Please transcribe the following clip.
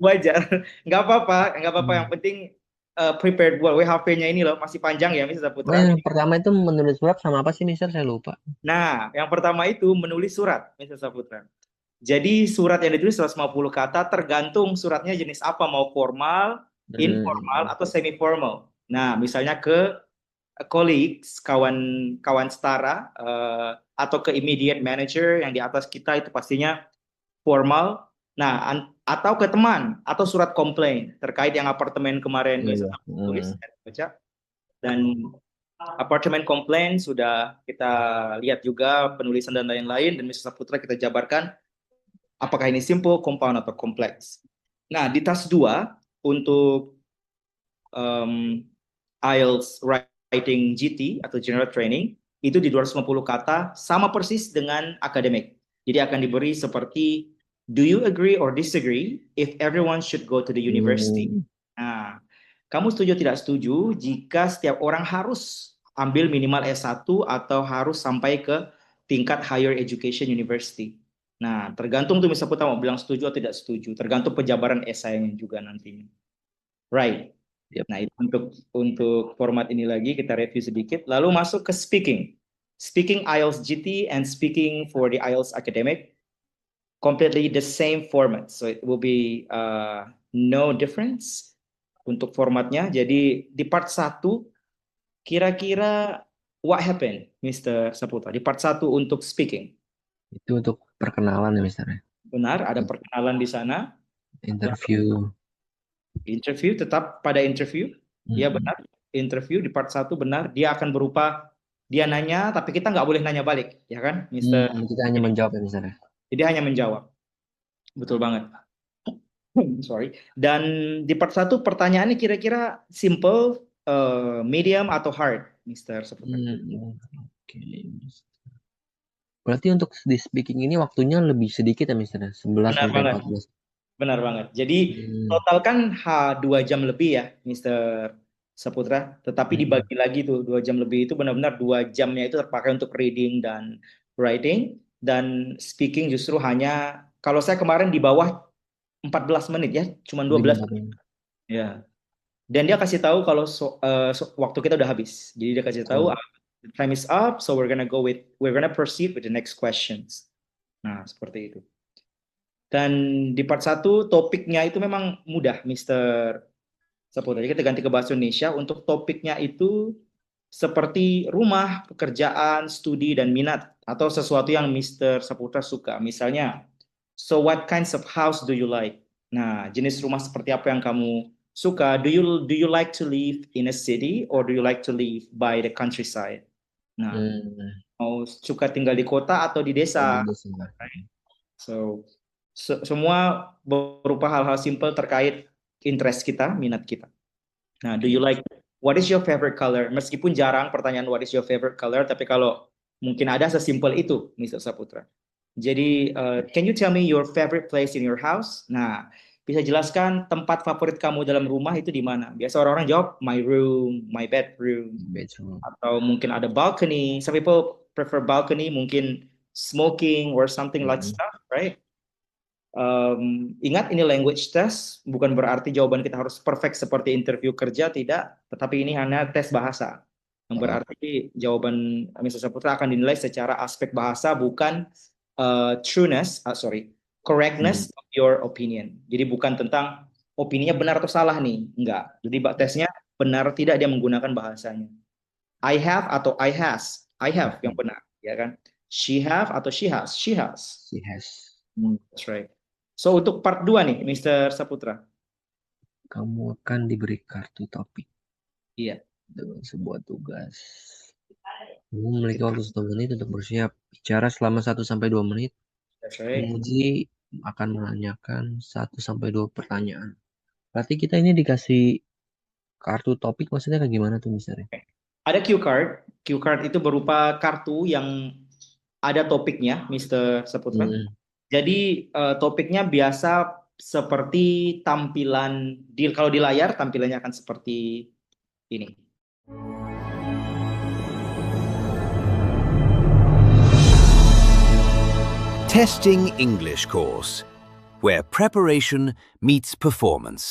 wajar. Nggak apa-apa. Yang Hmm. penting prepared buat WHP-nya ini loh masih panjang ya, Mister Oh, Saputra. yang pertama itu menulis surat sama apa sih, Mister? Saya lupa. Nah, yang pertama itu menulis surat, Mister Saputra. Jadi surat yang ditulis 150 kata tergantung suratnya jenis apa, mau formal, informal, Hmm. atau semi formal. Nah, misalnya ke colleagues, kawan-kawan setara, atau ke immediate manager yang di atas kita itu pastinya formal. Nah, atau ke teman atau surat komplain terkait yang apartemen kemarin Iya. misalnya tulis Hmm. baca, dan apartemen komplain sudah kita lihat juga penulisan dan lain-lain, dan Mr. Saputra kita jabarkan apakah ini simple, compound, atau kompleks. Nah, di tas 2 untuk um, IELTS Writing GT atau General Training itu di 250 kata sama persis dengan akademik. Jadi akan diberi seperti do you agree or disagree if everyone should go to the university? Hmm. Nah, kamu setuju tidak setuju jika setiap orang harus ambil minimal S1 atau harus sampai ke tingkat higher education university? Nah, tergantung tuh misalnya kita mau bilang setuju atau tidak setuju, tergantung penjabaran esainya juga nantinya. Right. Yep. Nah, itu untuk format ini lagi kita review sedikit. Lalu masuk ke speaking. Speaking IELTS GT and speaking for the IELTS academic, completely the same format. So it will be no difference untuk formatnya. Jadi di part 1 kira-kira what happened, Mr. Saputra? Di part 1 untuk speaking. Itu untuk perkenalan ya, Mister. Benar, ada perkenalan di sana. Interview. Interview, tetap pada interview. Ya Hmm. benar, interview di part 1 benar. Dia akan berupa, dia nanya, tapi kita nggak boleh nanya balik, ya kan, Mister? Kita hanya menjawab ya, Mister. Jadi hanya menjawab. Betul banget. Sorry. Dan di part 1 pertanyaannya kira-kira simple, medium, atau hard, Mister Seputar? Oke. Berarti untuk di speaking ini waktunya lebih sedikit ya, Mister? 11 Benar sampai banget. 14. Benar banget. Jadi Hmm. total kan 2 jam lebih ya, Mister Saputra. Tetapi Hmm. dibagi lagi tuh 2 jam lebih itu benar-benar 2 jamnya itu terpakai untuk reading dan writing, dan speaking justru hanya kalau saya kemarin di bawah 14 menit ya, cuma Di 12 bawah. menit. Ya. Dan dia kasih tahu kalau waktu kita udah habis. Jadi dia kasih tahu Oh. the time is up, so we're gonna proceed with the next questions. Nah, seperti itu. Dan di part 1 topiknya itu memang mudah, Mister Saputra. Jadi kita ganti ke bahasa Indonesia. Untuk topiknya itu seperti rumah, pekerjaan, studi, dan minat. Atau sesuatu yang Mister Saputra suka. Misalnya, so what kinds of house do you like? Nah, jenis rumah seperti apa yang kamu suka? Do you like to live in a city or do you like to live by the countryside? Nah, Hmm. mau suka tinggal di kota atau di desa? Bagus ya. So, semua berupa hal-hal simple terkait interest kita, minat kita. Nah, do you Oke. like, what is your favorite color? Meskipun jarang pertanyaan what is your favorite color, tapi kalau mungkin ada sesimpel itu, Mr. Saputra. Jadi, can you tell me your favorite place in your house? Nah, bisa jelaskan tempat favorit kamu dalam rumah itu di mana? Biasa orang-orang jawab my room, my bedroom, Bedroom. atau mungkin ada balcony. Some people prefer balcony, mungkin smoking or something like Hmm. stuff, right? Ingat ini language test, bukan berarti jawaban kita harus perfect seperti interview kerja, tidak. Tetapi ini hanya tes bahasa. Yang Oh. berarti jawaban Mr. Saputra akan dinilai secara aspek bahasa, bukan Hmm. correctness of your opinion. Jadi bukan tentang opininya benar atau salah nih, enggak. Jadi tesnya benar tidak dia menggunakan bahasanya. I have atau I has, I have yang Hmm. benar, ya kan? She have atau she has, she has. She has. That's right. So untuk part 2 nih, Mr. Saputra. Kamu akan diberi kartu topik Iya, dengan sebuah tugas. Kamu memiliki waktu 1 menit untuk bersiap bicara selama 1 sampai 2 menit. that's right. Penguji akan menanyakan 1 sampai 2 pertanyaan. Berarti kita ini dikasih kartu topik maksudnya kayak gimana tuh misalnya? Ada cue card. Cue card itu berupa kartu yang ada topiknya, Mr. Saputra. Hmm. Jadi topiknya biasa seperti tampilan kalau di layar tampilannya akan seperti ini. Testing English course. where preparation meets performance.